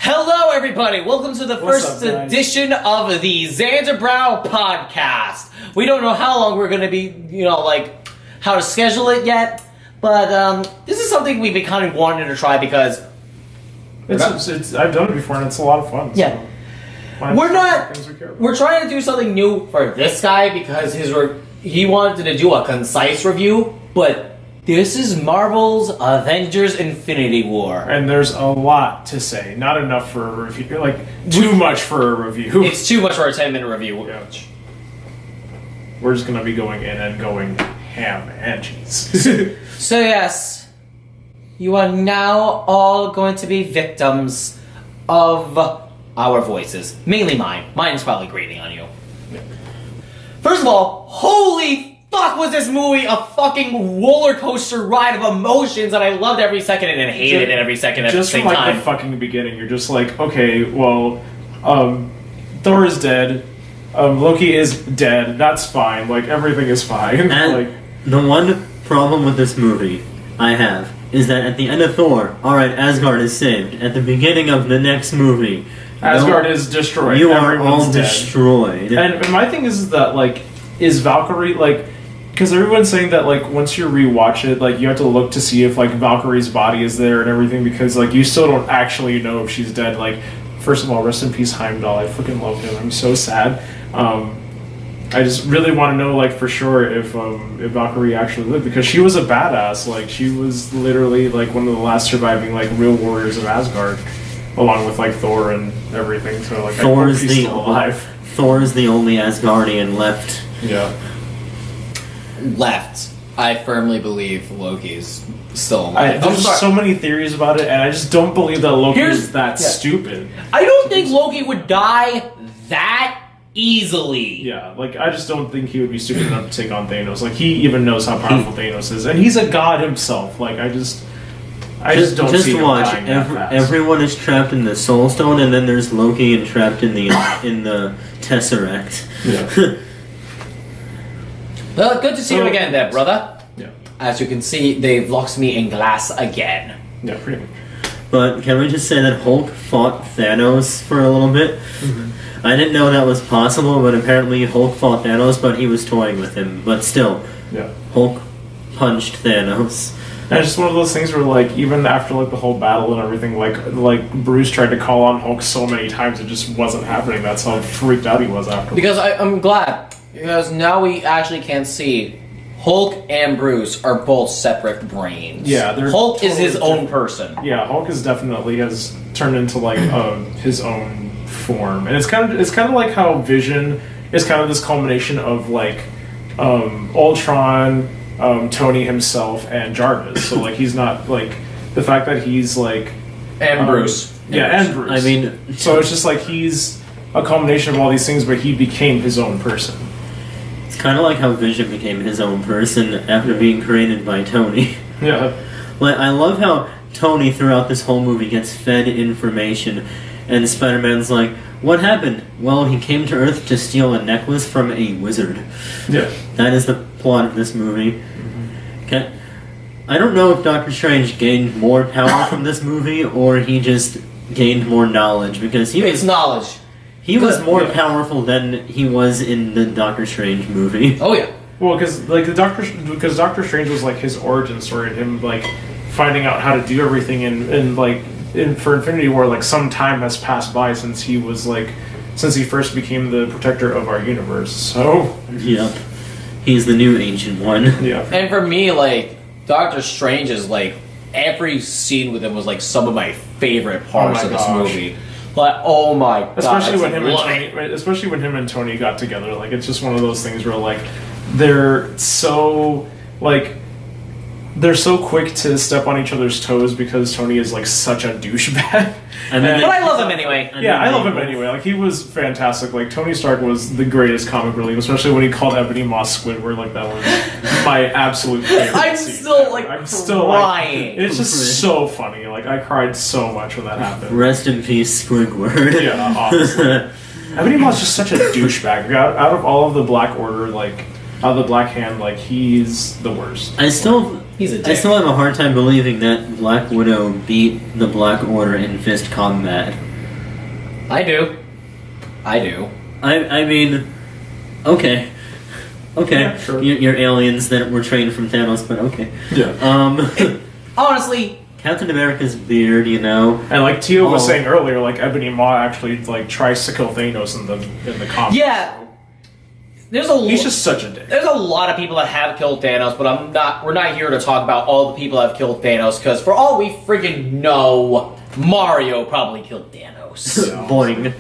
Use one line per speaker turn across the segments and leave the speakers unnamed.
Hello, everybody. Welcome to the first edition of the Zaandarbrow podcast. We don't know how long we're going to be, how to schedule it yet, but this is something we've been kind of wanting to try because
I've done it before and it's a lot of fun.
Yeah.
So
We're trying to do something new for this guy because he wanted to do a concise review, but this is Marvel's Avengers Infinity War.
And there's a lot to say. Not enough for a review. Too much for a review.
It's too much for a 10-minute review.
Yeah. We're just going to be going in and going ham and cheese.
So yes, you are now all going to be victims of our voices. Mainly mine. Mine's probably grating on you.
Yeah.
First of all, holy fuck was this movie a fucking roller coaster ride of emotions that I loved every second and hated it every second at the same time.
Just from the fucking beginning, you're just like, okay, well, Thor is dead, Loki is dead, that's fine, everything is fine.
And the one problem with this movie I have is that at the end of Thor, alright, Asgard is saved. At the beginning of the next movie,
Asgard is destroyed.
You are all destroyed.
And my thing is that, is Valkyrie, because everyone's saying that, once you rewatch it, you have to look to see if, Valkyrie's body is there and everything, because, you still don't actually know if she's dead. First of all, rest in peace, Heimdall. I freaking love him. I'm so sad. I just really want to know, for sure if Valkyrie actually lived, because she was a badass. She was literally, one of the last surviving, real warriors of Asgard, along with, Thor and everything. So,
Thor is
still alive.
Thor is the only Asgardian left.
Yeah.
Left. I firmly believe Loki's still alive.
There's so many theories about it, and I just don't believe that Loki is that stupid.
I don't think Loki would die that easily.
Yeah, I just don't think he would be stupid enough to take on Thanos. He even knows how powerful Thanos is, and he's a god himself. I just don't see him
watch.
dying that fast.
Everyone is trapped in the Soul Stone, and then there's Loki and trapped in the Tesseract.
Yeah.
Well, good to see you again there, brother.
Yeah.
As you can see, they've locked me in glass again.
Yeah, pretty much.
But can we just say that Hulk fought Thanos for a little bit? Mm-hmm. I didn't know that was possible, but apparently Hulk fought Thanos, but he was toying with him. But still,
yeah.
Hulk punched Thanos.
And it's just one of those things where, even after, the whole battle and everything, Bruce tried to call on Hulk so many times, it just wasn't happening. That's how freaked out he was after.
Because I'm glad. Because now we actually can see Hulk and Bruce are both separate brains.
Yeah, they're
Hulk
totally
is his own person.
Yeah, Hulk has turned into his own form, and it's kind of like how Vision is kind of this culmination of Ultron, Tony himself, and Jarvis. So he's not the fact that he's
and Bruce.
And Bruce.
I mean,
so it's just he's a culmination of all these things, but he became his own person.
It's kind of like how Vision became his own person after being created by Tony.
Yeah.
I love how Tony throughout this whole movie gets fed information, and Spider-Man's like, what happened? Well, he came to Earth to steal a necklace from a wizard.
Yeah.
That is the plot of this movie. Mm-hmm. Okay. I don't know if Doctor Strange gained more power from this movie, or he just gained more knowledge, because
It's knowledge.
He was more powerful than he was in the Doctor Strange movie.
Oh yeah.
Well, because Doctor Strange was his origin story, and him finding out how to do everything, and for Infinity War, some time has passed by since he was since he first became the protector of our universe. So
yep, he's the new Ancient One.
Yeah.
And for me, Doctor Strange is every scene with him was some of my favorite parts of this movie. Oh my god!
Especially when him and Tony got together, it's just one of those things where they're so they're so quick to step on each other's toes because Tony is such a douchebag.
But I love him anyway.
Yeah, I love him anyway. He was fantastic. Tony Stark was the greatest comic relief, especially when he called Ebony Moss Squidward. That was my absolute favorite.
I'm
scene.
still crying.
It's just so funny. I cried so much when that happened.
Rest in peace, Squidward.
Yeah, honestly. Ebony Moss is just such a douchebag. Out of all of the Black Order, out of the Black Hand, he's the worst.
I still have a hard time believing that Black Widow beat the Black Order in fist combat.
I do.
I mean, okay.
Yeah, sure.
You're aliens that were trained from Thanos, but okay.
Yeah.
Honestly,
Captain America's beard, you know.
And like Tio was saying earlier, like Ebony Maw actually like tries to kill Thanos in the comics.
yeah.
He's just such a dick.
There's a lot of people that have killed Thanos, but we're not here to talk about all the people that have killed Thanos, because for all we friggin' know, Mario probably killed Thanos.
Boing.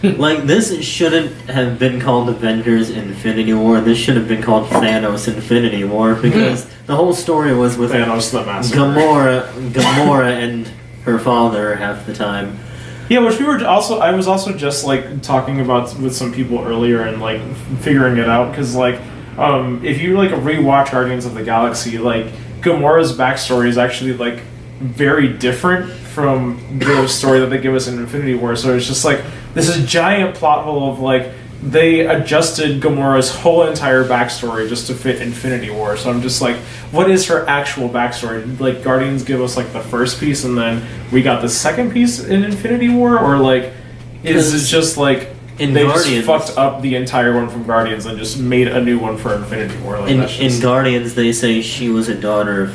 Like, this shouldn't have been called Avengers Infinity War. This should have been called Thanos Infinity War, because the whole story was with
Thanos the Massacre.
Gamora and her father half the time.
Yeah, which I was also just like talking about with some people earlier and like figuring it out, because like if you like rewatch Guardians of the Galaxy, like Gamora's backstory is actually like very different from the story that they give us in Infinity War. So it's just like this is giant plot hole of like they adjusted Gamora's whole entire backstory just to fit Infinity War. So I'm just like, what is her actual backstory? Like, Guardians give us like the first piece, and then we got the second piece in Infinity War, or like, is it just like they just fucked up the entire one from Guardians and just made a new one for Infinity War? Like,
in Guardians, they say she was a daughter of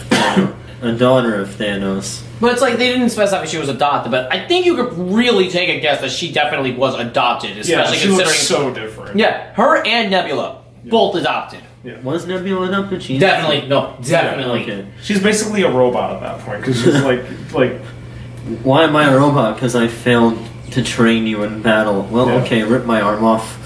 Thanos.
But it's like they didn't specify if she was adopted, but I think you could really take a guess that she definitely was adopted, especially
she
considering
looks so different.
Yeah, her and Nebula both adopted.
Yeah. Was Nebula adopted?
Definitely.
Okay.
She's basically a robot at that point because she's like.
Why am I a robot? Because I failed to train you in battle. Well, okay, rip my arm off.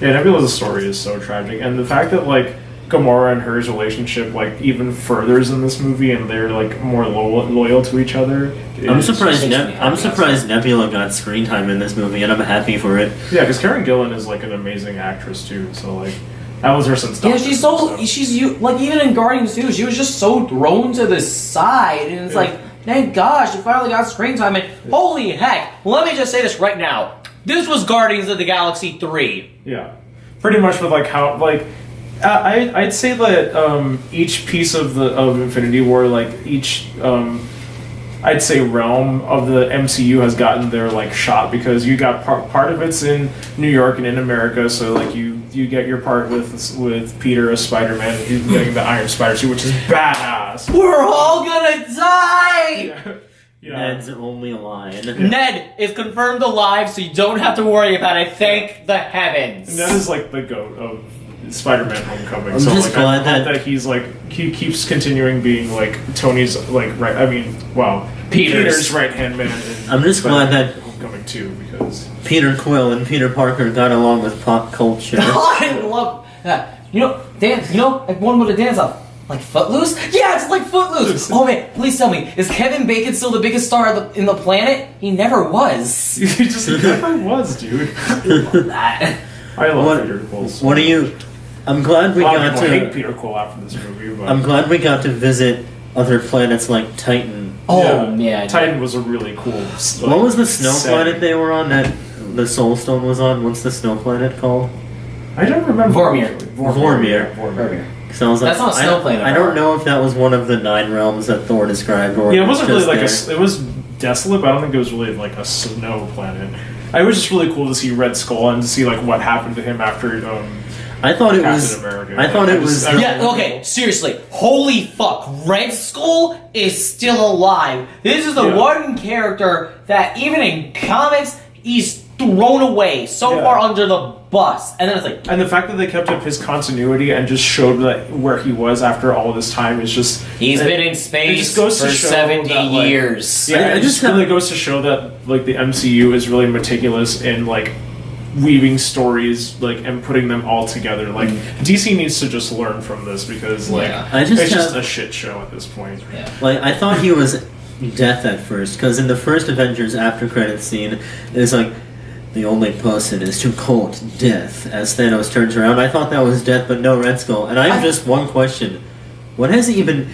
Yeah, Nebula's story is so tragic, and the fact that like Gamora and her's relationship like even furthers in this movie, and they're like more loyal to each other.
I'm surprised Nebula got screen time in this movie, and I'm happy for it.
Yeah, because Karen Gillan is like an amazing actress too. So like that was her since.
Yeah, she's like even in Guardians 2, she was just so thrown to the side, and it's like, thank gosh, she finally got screen time. And holy heck, let me just say this right now: this was Guardians of the Galaxy 3.
Yeah, pretty much with like how like. I'd say that each piece of Infinity War, like each, I'd say realm of the MCU has gotten their like shot, because you got part of it's in New York and in America, so like you get your part with Peter as Spider-Man, and he's getting the Iron Spider suit, which is badass.
We're all gonna die.
Yeah.
Ned's only alive.
Ned is confirmed alive, so you don't have to worry about it. Thank the heavens.
Ned is like the goat of Spider-Man Homecoming.
I'm
so
just
like
glad
that he's like he keeps continuing being like Tony's like right. I mean, wow, Peter's right hand man.
I'm just glad that
Homecoming too, because
Peter Quill and Peter Parker got along with pop culture.
I love that. You know, dance. You know, like one with a dance off. Like Footloose? Yeah, it's like Footloose! Oh man, please tell me, is Kevin Bacon still the biggest star in the planet? He never was.
He just never was, dude.
I love that.
I love Peter Quill.
What do you... I'm glad we got to...
I hate Peter Quill after this movie, but...
I'm glad we got to visit other planets like Titan.
Oh, yeah.
Titan was a really cool...
What was the snow planet they were on that the Soul Stone was on? What's the snow planet called?
I don't remember.
Vormir. So I was like,
that's not a snow planet.
I don't know if that was one of the 9 realms that Thor described, or
yeah, it wasn't really like it was desolate, but I don't think it was really like a snow planet. It was just really cool to see Red Skull and to see like what happened to him after.
I thought it was.
America.
I thought it was.
Yeah. Okay. Seriously. Holy fuck! Red Skull is still alive. This is the one character that even in comics he's thrown away so far under the bus, and then it's like,
and the fact that they kept up his continuity and just showed that where he was after all this time is just
he's been in space for 70 years.
Yeah, it just really goes to show that like the MCU is really meticulous in like weaving stories like and putting them all together. Like DC needs to just learn from this, because like it's just a shit show at this point.
Yeah.
Like, I thought he was Death at first, because in the first Avengers after credits scene, it's like, the only person is to quote Death as Thanos turns around. I thought that was Death, but no, Red Skull. And I have just one question: what has he been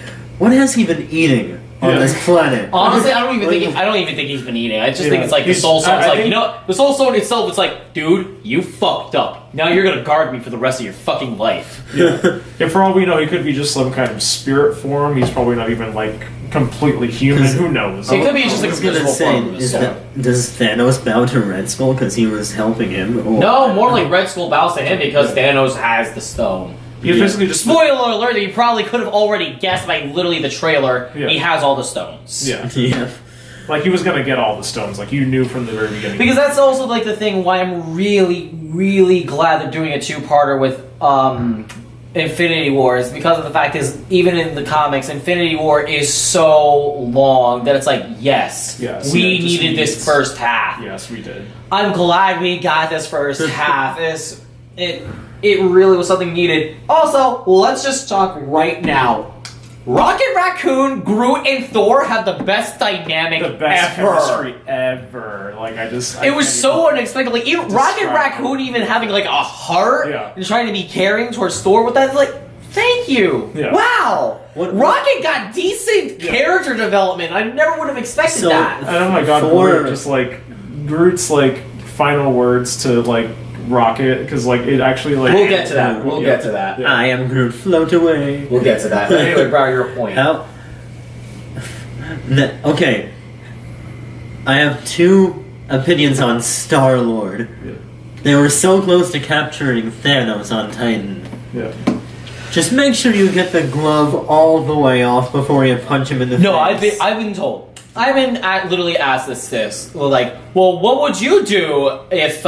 eating on this planet.
Honestly, I don't even think he's been eating. I just think it's like the Soul Stone. It's like, you know, the Soul Stone itself. It's like, dude, you fucked up. Now you're gonna guard me for the rest of your fucking life.
Yeah. And for all we know, he could be just some kind of spirit form. He's probably not even like completely human. Who knows?
It could be just like a physical form of his soul.
Does Thanos bow to Red Skull because he was helping him? Or...
No, more like Red Skull bows to him because Thanos has the stone.
He's basically just
spoiler alert that you probably could have already guessed by literally the trailer. Yeah. He has all the stones.
Yeah.
Like he was gonna get all the stones. Like you knew from the very beginning.
Because that's also like the thing why I'm really, really glad they're doing a two-parter with Infinity War is because of the fact is even in the comics, Infinity War is so long that it's like yes we needed this first half.
Yes, we did.
I'm glad we got this first half. It really was something needed. Also, let's just talk right now. Rocket Raccoon, Groot, and Thor have the best dynamic
the best
ever.
chemistry ever. Like
it was so unexpected. Like Rocket Raccoon even having like a heart and trying to be caring towards Thor with that. Like, thank you. Yeah. Wow. Rocket got decent character development. I never would have expected that.
And oh my god, Thor just like Groot's like final words to like Rocket, because like it actually like
we'll get to that. We'll get to that.
I am Groot, float away.
We'll get to that. But anyway, Brow, your point.
Okay, I have two opinions on Star-Lord. Yeah. They were so close to capturing Thanos on Titan.
Yeah.
Just make sure you get the glove all the way off before you punch him in the face.
No, I've been told. I've been literally asked this. Like, well, what would you do if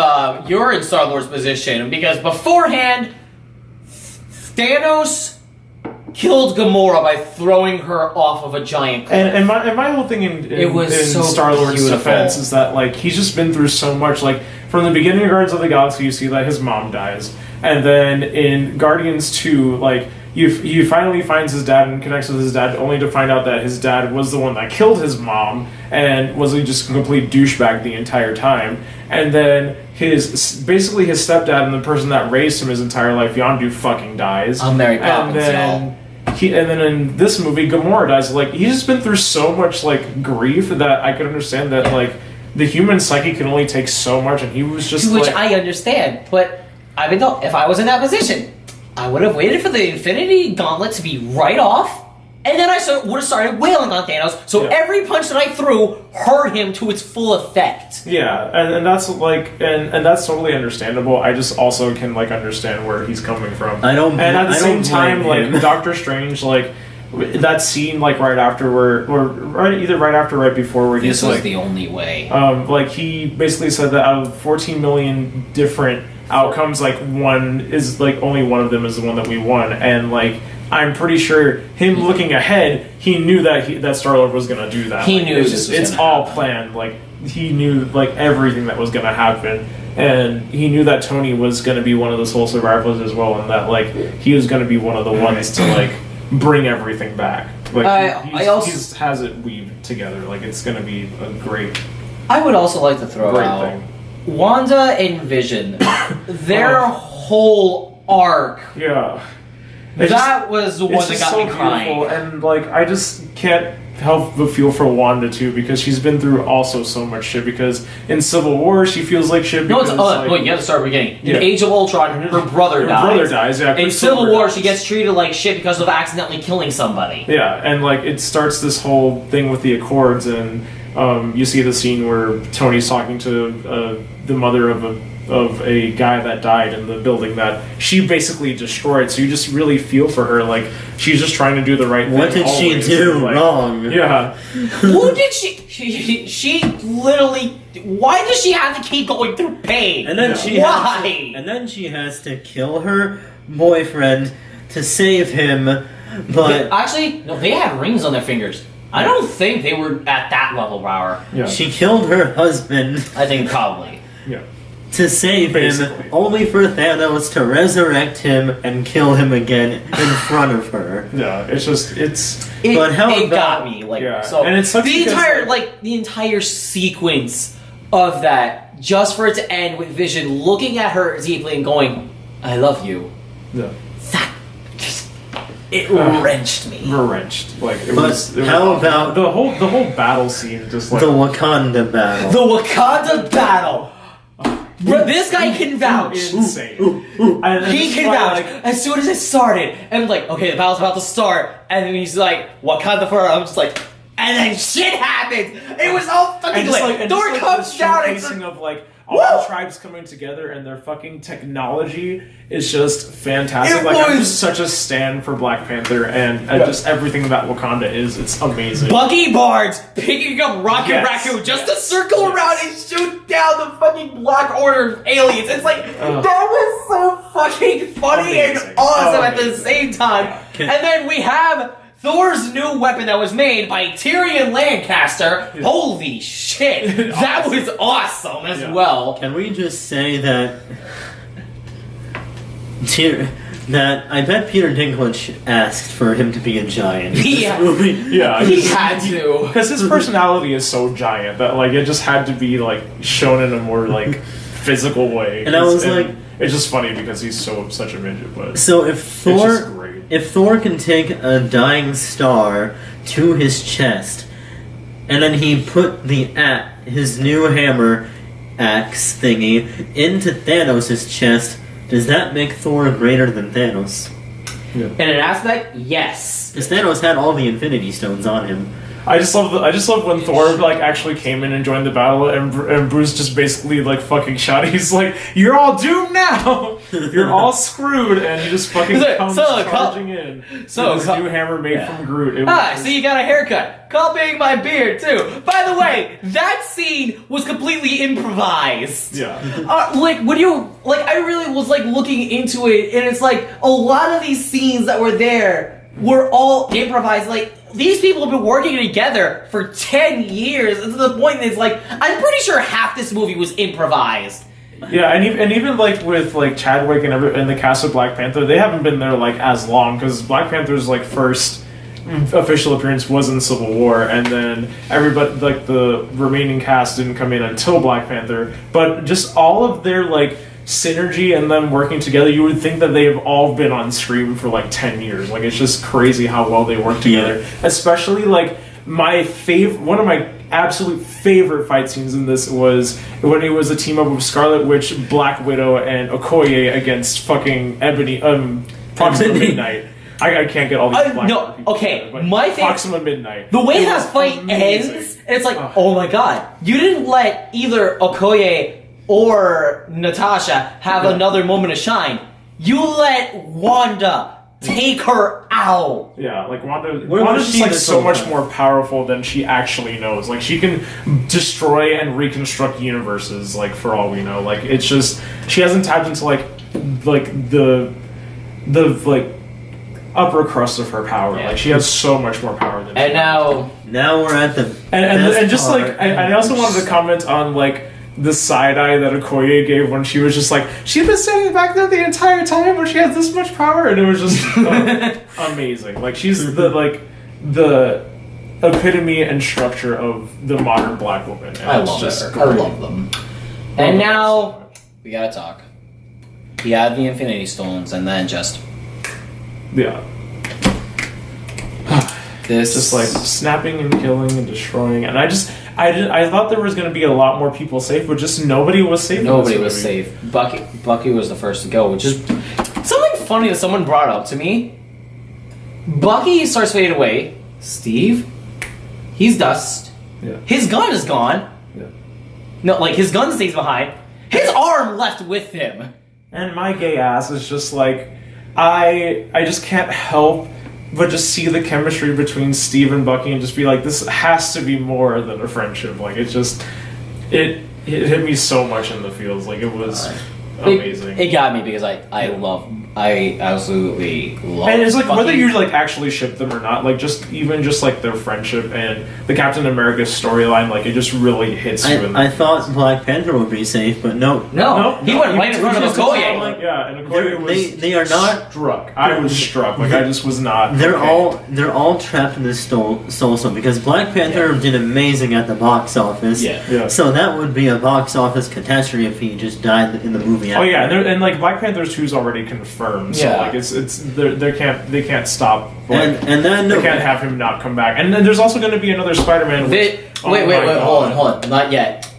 you're in Star-Lord's position? Because beforehand, Thanos killed Gamora by throwing her off of a giant cliff.
And my whole thing in so Star-Lord's defense is that like he's just been through so much. Like from the beginning of Guardians of the Galaxy, you see that his mom dies, and then in Guardians 2, like. He finally finds his dad and connects with his dad, only to find out that his dad was the one that killed his mom and was just a complete douchebag the entire time. And then his stepdad and the person that raised him his entire life, Yondu, fucking dies.
I'm Mary Poppins,
and then in this movie, Gamora dies. Like he's just been through so much like grief that I could understand that like the human psyche can only take so much, and he was just
which I understand, but I've been told if I was in that position. I would have waited for the Infinity Gauntlet to be right off, and then I would have started wailing on Thanos, so every punch that I threw hurt him to its full effect.
Yeah, and that's like, and that's totally understandable. I just also can like understand where he's coming from. And at the same time, like Doctor Strange, like that scene, like right after either right after or right before, where
this
he's
was
like,
the only way.
Like he basically said that out of 14 million different outcomes, like only one of them is the one that we won, and like I'm pretty sure him looking ahead, he knew that Star-Lord was gonna do that.
He knew
it's all planned. Like he knew like everything that was gonna happen, and he knew that Tony was gonna be one of the sole survivors as well, and that like he was gonna be one of the ones to like bring everything back. Like he has it weaved together. Like it's gonna be a great.
I would also like to throw out. Thing. Wanda and Vision, their whole arc.
Yeah.
Was the one that got me crying.
And like I just can't help but feel for Wanda too, because she's been through also so much shit. Because in Civil War she feels like shit. Because,
wait, you have to start beginning. In Age of Ultron, her brother dies.
Yeah.
In Civil War, she gets treated like shit because of accidentally killing somebody.
Yeah, and like it starts this whole thing with the Accords, and you see the scene where Tony's talking to the mother of a guy that died in the building that she basically destroyed. So you just really feel for her. Like she's just trying to do the right thing.
What did she do wrong?
Yeah.
Who did she literally? Why does she have to keep going through pain?
And then she has to kill her boyfriend to save him. But
actually, no, they had rings on their fingers. I don't think they were at that level, Brower.
Yeah. She killed her husband.
I think probably.
Yeah.
To save him, only for Thanos to resurrect him and kill him again in front of her.
Yeah, it's just
It got me so.
And it's
the entire sequence of that, just for it to end with Vision looking at her deeply and going, "I love you."
Yeah.
It wrenched me.
Wrenched. Like, it
But
was.
how about
the whole battle scene? Just like
the Wakanda battle?
The Wakanda battle. Bro, this guy can vouch.
Insane.
He can vouch. As soon as it started, and like, okay, the battle's about to start, and then he's like, Wakanda forever. I'm just like, and then shit happens. It was all fucking lit. Thor comes down and
showcasing of like all the tribes coming together and their fucking technology is just fantastic. I'm just such a stan for Black Panther and just everything that Wakanda is. It's amazing.
Bucky Barnes picking up Rocket Raccoon just to circle around and shoot down the fucking Black Order of aliens. It's like, that was so fucking funny and awesome at the same time. And then we have Thor's new weapon that was made by Tyrion Lancaster. Yeah. Holy shit. That was awesome as well.
Can we just say that I bet Peter Dinklage asked for him to be a giant in this movie.
Yeah,
he had to.
Because his personality is so giant that like it just had to be like shown in a more like physical way.
And I was like,
it's just funny because he's such a midget. But
so if Thor can take a dying star to his chest, and then he put his new hammer axe thingy into Thanos' chest, does that make Thor greater than Thanos?
Yeah. In an aspect, yes.
Because Thanos had all the Infinity Stones on him.
I just love when Thor like actually came in and joined the battle, and Bruce just basically like fucking shot. He's like, "You're all doomed now. You're all screwed," and he just fucking comes charging in. So his new hammer made from Groot.
So you got a haircut, copying my beard too. By the way, that scene was completely improvised.
Yeah.
Like when you I really was like looking into it, and it's like a lot of these scenes that were there were all improvised. Like, these people have been working together for 10 years, and to the point that it's like, I'm pretty sure half this movie was improvised.
Yeah, and even like with like Chadwick and the cast of Black Panther, they haven't been there like as long, because Black Panther's like first official appearance was in Civil War, and then everybody like the remaining cast didn't come in until Black Panther. But just all of their like synergy and them working together, you would think that they've all been on screen for like 10 years. Like, it's just crazy how well they work together. Especially like one of my absolute favorite fight scenes in this was when it was a team up with Scarlet Witch, Black Widow, and Okoye against fucking Proxima Midnight. I can't get all these black people together,
my favorite,
Proxima Midnight.
The way that fight ends, and it's like, oh my god, you didn't let either Okoye or Natasha have another moment of shine. You let Wanda take her out.
Yeah, like Wanda's just like so much more powerful than she actually knows. Like, she can destroy and reconstruct universes, like, for all we know. Like, it's just, she hasn't tapped into like the like upper crust of her power. Yeah. Like, she has so much more power than
and
now we're at the
and just like I also wanted to comment on like the side eye that Okoye gave when she was just like, she's been standing back there the entire time when she has this much power, and it was just amazing. Like, she's the epitome and structure of the modern black woman. And
I love her. I love them. And now we gotta talk. He had the Infinity Stones, and then just
this just like snapping and killing and destroying, and I thought there was going to be a lot more people safe, but just nobody was safe.
Nobody was safe. Bucky was the first to go, which is something funny that someone brought up to me. Bucky starts fading away. Steve, he's dust.
Yeah.
His gun is gone.
Yeah.
No, like, his gun stays behind. His arm left with him.
And my gay ass is just like, I just can't help but just see the chemistry between Steve and Bucky and just be like, this has to be more than a friendship. Like, it hit me so much in the feels. Like, it was amazing.
It got me because I absolutely love.
And it's like,
Bucky.
whether you like actually ship them or not, like, just like their friendship and the Captain America storyline, like, it just really hits you.
I thought Black Panther would be safe, but no,
he went right in front of Okoye.
And Okoye was
they are not
struck. I was struck. Like, I just was not.
They're all trapped in this soul stone because Black Panther did amazing at the box office.
Yeah.
So that would be a box office catastrophe if he just died in the movie the
Oh yeah, and like Black Panther 2 is already confirmed, so like they can't stop. Like,
and then
they can't have him not come back. And then there's also going to be another Spider-Man.
Wait, hold on, not yet.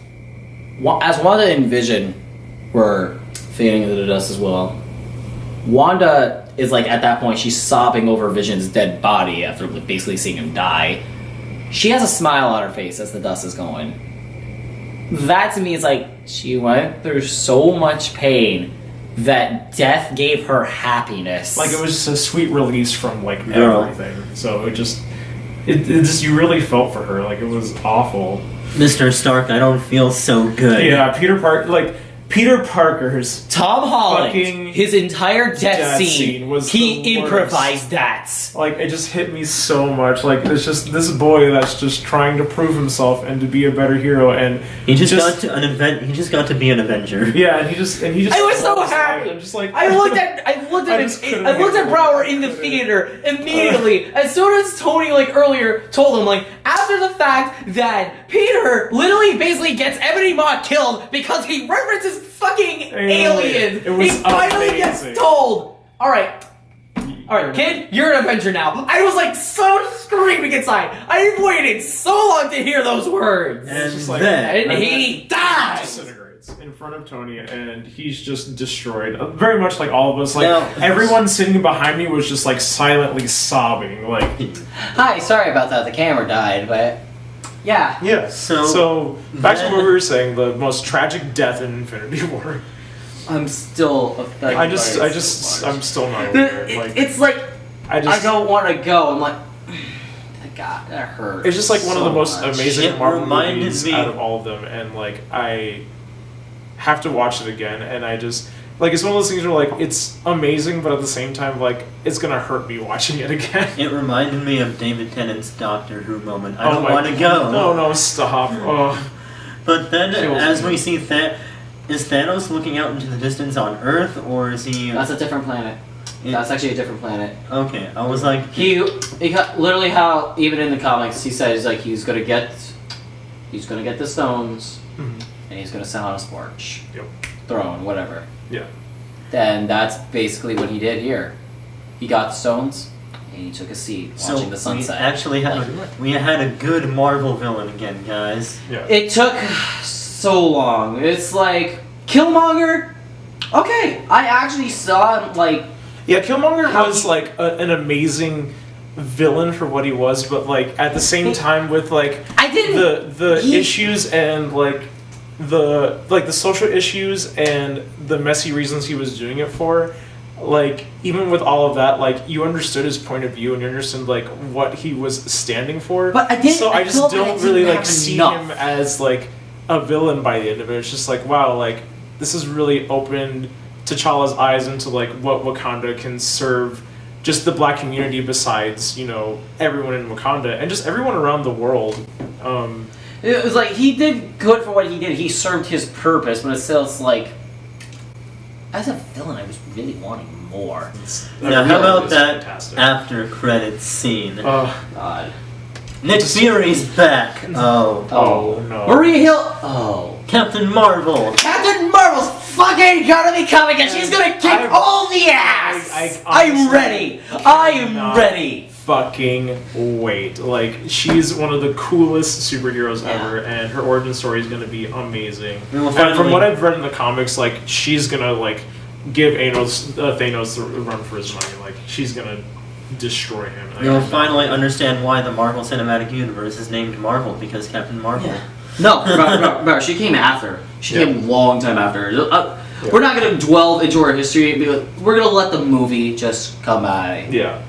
As Wanda and Vision were fading into the dust as well, Wanda is like at that point she's sobbing over Vision's dead body after basically seeing him die. She has a smile on her face as the dust is going. That to me is like she went through so much pain that death gave her happiness.
Like it was just a sweet release from like everything. So it just you really felt for her. Like it was awful.
Mr. Stark, I don't feel so good.
Yeah, Peter Parker's
Tom Holland, his entire death scene
was
he improvised that.
Like it just hit me so much. Like it's just this boy that's just trying to prove himself and to be a better hero, and
he just got to be an Avenger.
Yeah, and he just. I
was so happy. I'm just like I looked at Brower in the theater immediately as soon as Tony earlier told him after the fact that Peter literally basically gets Ebony Maw killed because he references fucking aliens.
It was
he finally gets told, all right, kid, you're an Avenger now. I was so screaming inside. I waited so long to hear those words.
And
he dies.
Disintegrates in front of Tony, and he's just destroyed. Very much like all of us. Everyone sitting behind me was just silently sobbing.
Hi, sorry about that. The camera died, but. Yeah.
Yeah. So back to what we were saying, the most tragic death in Infinity War.
I'm still affected.
I'm still not over it.
It's I don't want to go. I'm like, God, that hurt.
It's just one of the most amazing Marvel movies out of all of them, and I have to watch it again, and I just it's one of those things where it's amazing, but at the same time it's gonna hurt me watching it again.
It reminded me of David Tennant's Doctor Who moment. I don't want to go.
No, stop. Oh.
But then, as we see is Thanos looking out into the distance on Earth, or is he?
That's a different planet. That's actually a different planet.
Okay, I was like
he got, literally how even in the comics he says he's gonna get the stones, and he's gonna send out a spark.
Yep.
Throne, whatever.
Yeah.
Then that's basically what he did here. He got the stones, and he took a seat watching the sunset.
We had a good Marvel villain again, guys.
Yeah.
It took so long. It's Killmonger. Okay, I actually saw him
Yeah, Killmonger was an amazing villain for what he was, but at the same time with issues and the social issues and the messy reasons he was doing it for, even with all of that, you understood his point of view and you understood what he was standing for.
But I just
don't really see him as a villain by the end of it. It's just wow, this has really opened T'Challa's eyes into what Wakanda can serve just the black community besides everyone in Wakanda and just everyone around the world.
It was he did good for what he did. He served his purpose, but it's still as a villain, I was really wanting more.
Now, how about that after credits scene?
Oh God!
Nick Fury's back.
Oh no!
Maria Hill. Oh,
Captain Marvel.
Captain Marvel's fucking gonna be coming, and she's gonna kick all the ass. I'm ready. I am ready.
Fucking wait. She's one of the coolest superheroes ever, and her origin story is going to be amazing. And from what I've read in the comics, she's going to give Thanos the run for his money. She's going to destroy him.
You'll finally understand why the Marvel Cinematic Universe is named Marvel, because Captain Marvel.
Yeah. No, she came after. She came a long time after. We're not going to delve into her history. We're going to let the movie just come by.
Yeah.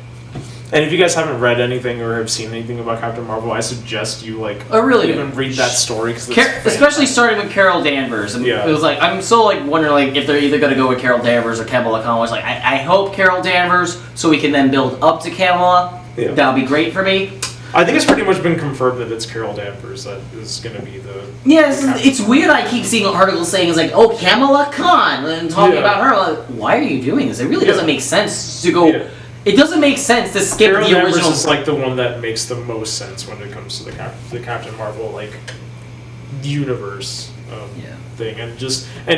And if you guys haven't read anything or have seen anything about Captain Marvel, I suggest you even read that story, because
especially starting with Carol Danvers. And it was I'm so wondering if they're either going to go with Carol Danvers or Kamala Khan. I hope Carol Danvers, so we can then build up to Kamala. Yeah. That would be great for me.
I think it's pretty much been confirmed that it's Carol Danvers that is going to be the.
Yeah, it's weird. I keep seeing articles saying Kamala Khan and talking about her. Why are you doing this? It really doesn't make sense to go. Yeah. It doesn't make sense to skip
Carol
the
Danvers
original.
Is the one that makes the most sense when it comes to the Captain Marvel universe. thing, and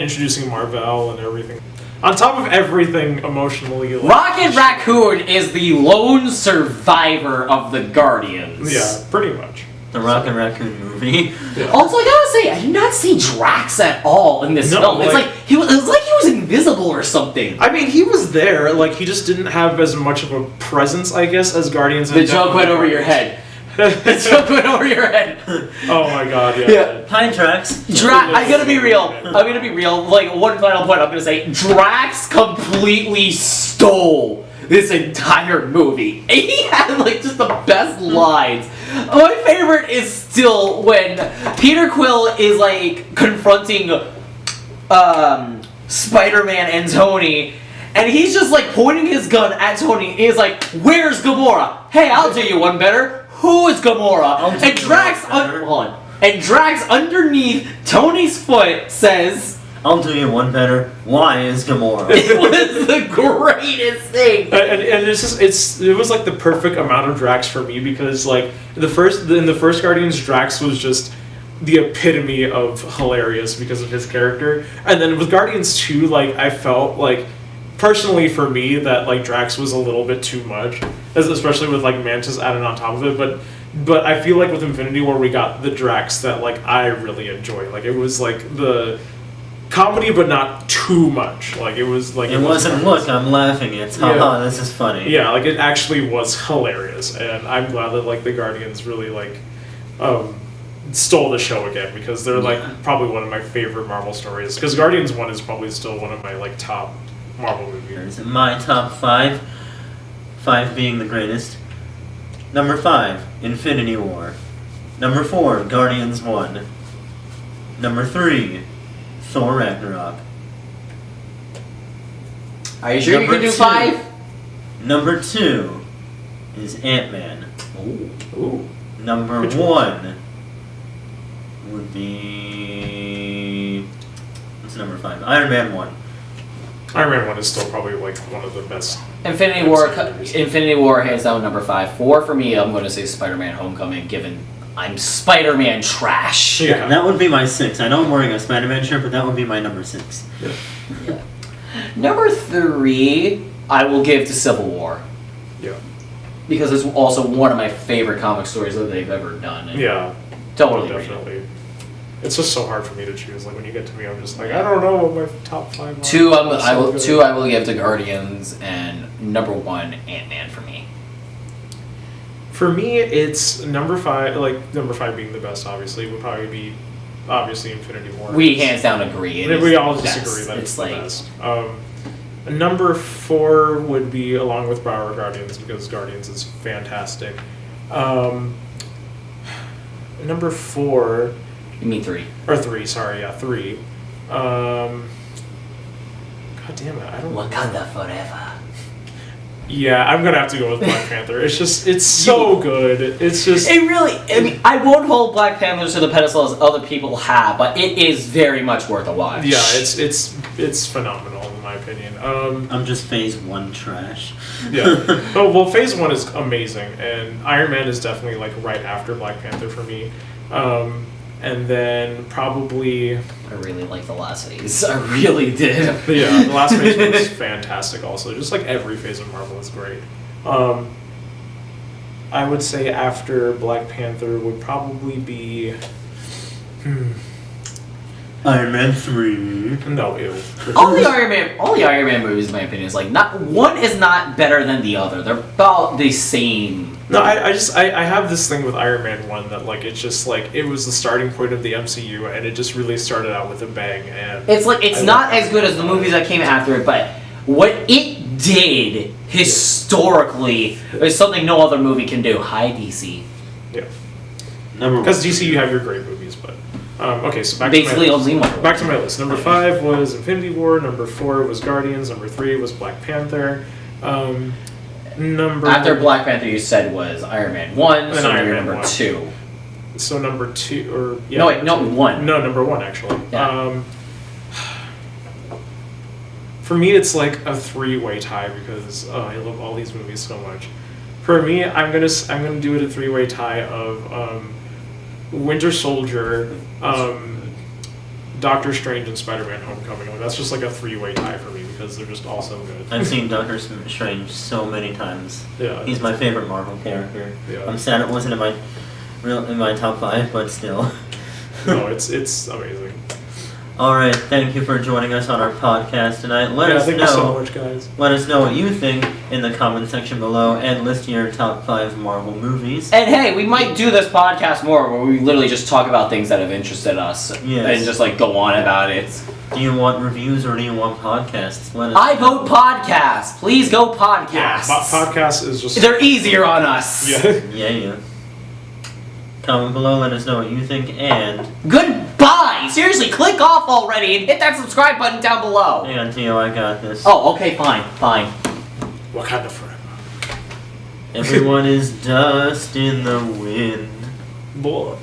introducing Marvel and everything. On top of everything emotionally,
Rocket Raccoon is the lone survivor of the Guardians.
Yeah, pretty much.
The Rocket Raccoon movie.
Yeah.
Also, I gotta say, I did not see Drax at all in this film. It's like he was invisible or something.
I mean, he was there. Like, he just didn't have as much of a presence, I guess, as Guardians.
The joke went over your head. The joke went over your head.
Oh my god, yeah.
Hi, Drax.
I'm gonna be real. Like, one final point I'm gonna say. Drax completely stole this entire movie. He had, like, just the best lines. My favorite is still when Peter Quill is, like, confronting Spider-Man and Tony, and he's just, like, pointing his gun at Tony, and he's like, "Where's Gamora? Hey, I'll do you one better. Who is Gamora?" And Drax, and Drax underneath Tony's foot says,
"I'll do you one better. Why is Gamora?"
It was the greatest thing.
And it was like the perfect amount of Drax for me, because like in the first Guardians, Drax was just the epitome of hilarious because of his character. And then with Guardians 2, like, I felt like, personally for me, that like Drax was a little bit too much, especially with like Mantis added on top of it. But I feel like with Infinity War, we got the Drax that like I really enjoy. Like, it was like the comedy, but not too much. Like, it was like
it wasn't. Look, I'm laughing. It's haha. This is funny.
Yeah, like, it actually was hilarious, and I'm glad that like the Guardians really like stole the show again, because they're like probably one of my favorite Marvel stories. Because Guardians 1 is probably still one of my like top Marvel movies.
My top 5, 5 being the greatest. Number 5, Infinity War. Number 4, Guardians 1. Number 3, Thor Ragnarok.
Are you sure you can do 5?
Number 2 is Ant-Man.
Ooh.
Number 1 would be... What's number 5? Iron Man 1.
Iron Man 1 is still probably like one of the best.
Infinity War hands down number 5. 4 for me, I'm going to say Spider-Man Homecoming, given I'm Spider-Man trash.
Yeah, that would be my 6. I know I'm wearing a Spider-Man shirt, but that would be my number 6.
Yeah. Number 3, I will give to Civil War.
Yeah.
Because it's also one of my favorite comic stories that they've ever done. And
yeah.
Totally.
Definitely. It's just so hard for me to choose. Like, when you get to me, I'm just like, I don't know what my top 5 are.
2, I will give to Guardians, and number 1, Ant-Man for me.
For me, it's number 5. Like, number 5 being the best, obviously, would probably be obviously Infinity War.
We hands down agree.
We all disagree that it's the best. Number 4 would be along with Brower Guardians, because Guardians is fantastic. Number 4.
You mean 3?
Or 3, sorry, yeah, 3. God damn it, I don't know.
Wakanda forever.
Yeah, I'm gonna have to go with Black Panther. It's so good. It's just...
It really, I mean, I won't hold Black Panther to the pedestal as other people have, but it is very much worth a watch.
Yeah, it's phenomenal in my opinion.
I'm just Phase 1 trash.
Yeah. Oh, well, Phase 1 is amazing, and Iron Man is definitely like right after Black Panther for me. And then probably...
I really liked the last phase. I really did.
Yeah, the last phase was fantastic also. Just like every phase of Marvel is great. I would say after Black Panther would probably be...
Iron Man 3.
No, ew.
All the Iron Man movies, in my opinion, is like one is not better than the other. They're about the same.
No, I have this thing with Iron Man 1 that like it's just like it was the starting point of the MCU, and it just really started out with a bang. And
it's like it's not as good as the movies that came after it, but what it did historically is something no other movie can do. Hi, DC.
Yeah. Because DC, you have your great movies, but okay. So back
basically
to my list.
only one.
Back to my list. Number 5 was Infinity War. Number 4 was Guardians. Number 3 was Black Panther.
After Black Panther, you said was Iron Man 1, so
Iron Man
number
1.
2.
So number 2, or yeah.
No, wait, no, 1.
No, number 1 actually.
Yeah.
For me, it's like a 3-way tie because I love all these movies so much. For me, I'm gonna do it a 3-way tie of Winter Soldier, Doctor Strange and Spider-Man: Homecoming. Like, that's just like a 3-way tie for me because they're just all so good.
I've seen Doctor Strange so many times.
Yeah,
He's my favorite Marvel character.
Yeah.
I'm sad it wasn't in my top 5, but still.
No, it's amazing.
Alright, thank you for joining us on our podcast tonight.
Thank you so much, guys.
Let us know what you think in the comment section below and list your top 5 Marvel movies.
And hey, we might do this podcast more where we literally just talk about things that have interested us.
Yes.
And just like go on about it.
Do you want reviews or do you want podcasts? Let us
I vote podcast. Please go podcasts.
Yeah, podcast is just...
They're easier on us.
Yeah.
Yeah. Comment below, let us know what you think, and...
Goodbye! Seriously, click off already and hit that subscribe button down below.
Hang on, Tio, I got this.
Oh, okay, fine.
Wakanda forever.
Everyone is dust in the wind.
Boy.